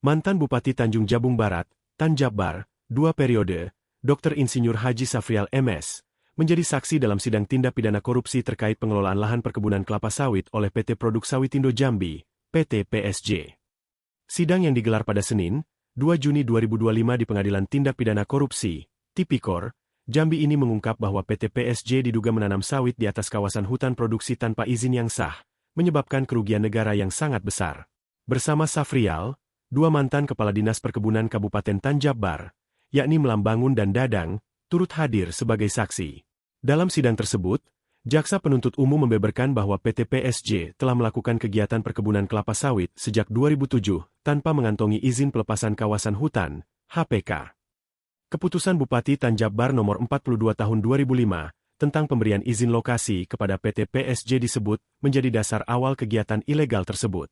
Mantan Bupati Tanjung Jabung Barat, Tan Jabbar, 2 periode, Dr. Insinyur Haji Safrial MS, menjadi saksi dalam sidang tindak pidana korupsi terkait pengelolaan lahan perkebunan kelapa sawit oleh PT Produk Sawitindo Jambi, PT PSG. Sidang yang digelar pada Senin, 2 Juni 2025 di Pengadilan Tindak Pidana Korupsi, Tipikor, Jambi ini mengungkap bahwa PT PSG diduga menanam sawit di atas kawasan hutan produksi tanpa izin yang sah, menyebabkan kerugian negara yang sangat besar. Bersama Safrial, 2 mantan Kepala Dinas Perkebunan Kabupaten Tan Jabbar, yakni Melambangun dan Dadang, turut hadir sebagai saksi. Dalam sidang tersebut, Jaksa Penuntut Umum membeberkan bahwa PT PSG telah melakukan kegiatan perkebunan kelapa sawit sejak 2007 tanpa mengantongi izin pelepasan kawasan hutan, HPK. Keputusan Bupati Tan Jabbar nomor 42 tahun 2005 tentang pemberian izin lokasi kepada PT PSG disebut menjadi dasar awal kegiatan ilegal tersebut.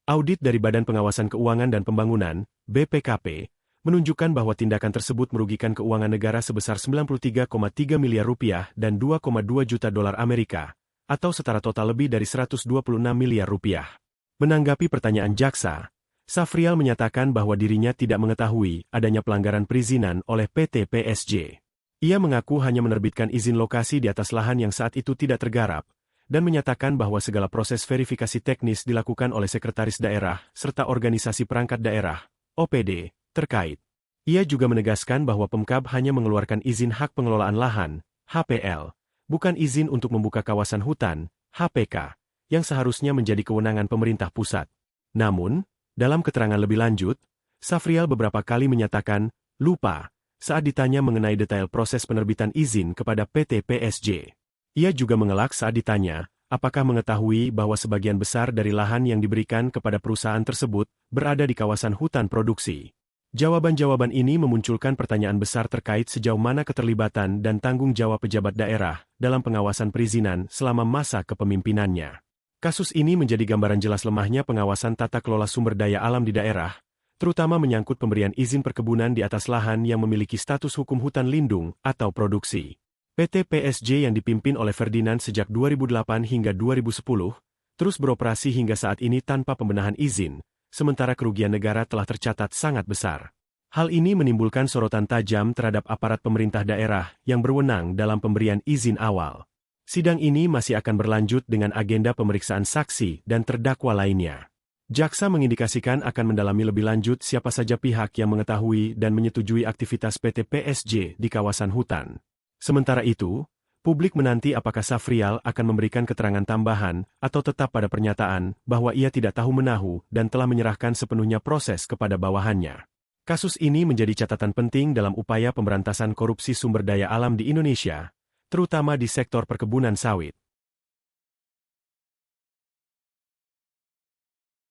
Audit dari Badan Pengawasan Keuangan dan Pembangunan, BPKP, menunjukkan bahwa tindakan tersebut merugikan keuangan negara sebesar 93,3 miliar rupiah dan 2,2 juta dolar Amerika, atau setara total lebih dari 126 miliar rupiah. Menanggapi pertanyaan jaksa, Safrial menyatakan bahwa dirinya tidak mengetahui adanya pelanggaran perizinan oleh PT PSG. Ia mengaku hanya menerbitkan izin lokasi di atas lahan yang saat itu tidak tergarap, dan menyatakan bahwa segala proses verifikasi teknis dilakukan oleh Sekretaris Daerah serta Organisasi Perangkat Daerah, OPD, terkait. Ia juga menegaskan bahwa Pemkab hanya mengeluarkan izin hak pengelolaan lahan, HPL, bukan izin untuk membuka kawasan hutan, HPK, yang seharusnya menjadi kewenangan pemerintah pusat. Namun, dalam keterangan lebih lanjut, Safrial beberapa kali menyatakan, lupa, saat ditanya mengenai detail proses penerbitan izin kepada PT PSG. Ia juga mengelak saat ditanya, apakah mengetahui bahwa sebagian besar dari lahan yang diberikan kepada perusahaan tersebut berada di kawasan hutan produksi. Jawaban-jawaban ini memunculkan pertanyaan besar terkait sejauh mana keterlibatan dan tanggung jawab pejabat daerah dalam pengawasan perizinan selama masa kepemimpinannya. Kasus ini menjadi gambaran jelas lemahnya pengawasan tata kelola sumber daya alam di daerah, terutama menyangkut pemberian izin perkebunan di atas lahan yang memiliki status hukum hutan lindung atau produksi. PT PSG yang dipimpin oleh Ferdinand sejak 2008 hingga 2010, terus beroperasi hingga saat ini tanpa pembenahan izin, sementara kerugian negara telah tercatat sangat besar. Hal ini menimbulkan sorotan tajam terhadap aparat pemerintah daerah yang berwenang dalam pemberian izin awal. Sidang ini masih akan berlanjut dengan agenda pemeriksaan saksi dan terdakwa lainnya. Jaksa mengindikasikan akan mendalami lebih lanjut siapa saja pihak yang mengetahui dan menyetujui aktivitas PT PSG di kawasan hutan. Sementara itu, publik menanti apakah Safrial akan memberikan keterangan tambahan atau tetap pada pernyataan bahwa ia tidak tahu menahu dan telah menyerahkan sepenuhnya proses kepada bawahannya. Kasus ini menjadi catatan penting dalam upaya pemberantasan korupsi sumber daya alam di Indonesia, terutama di sektor perkebunan sawit.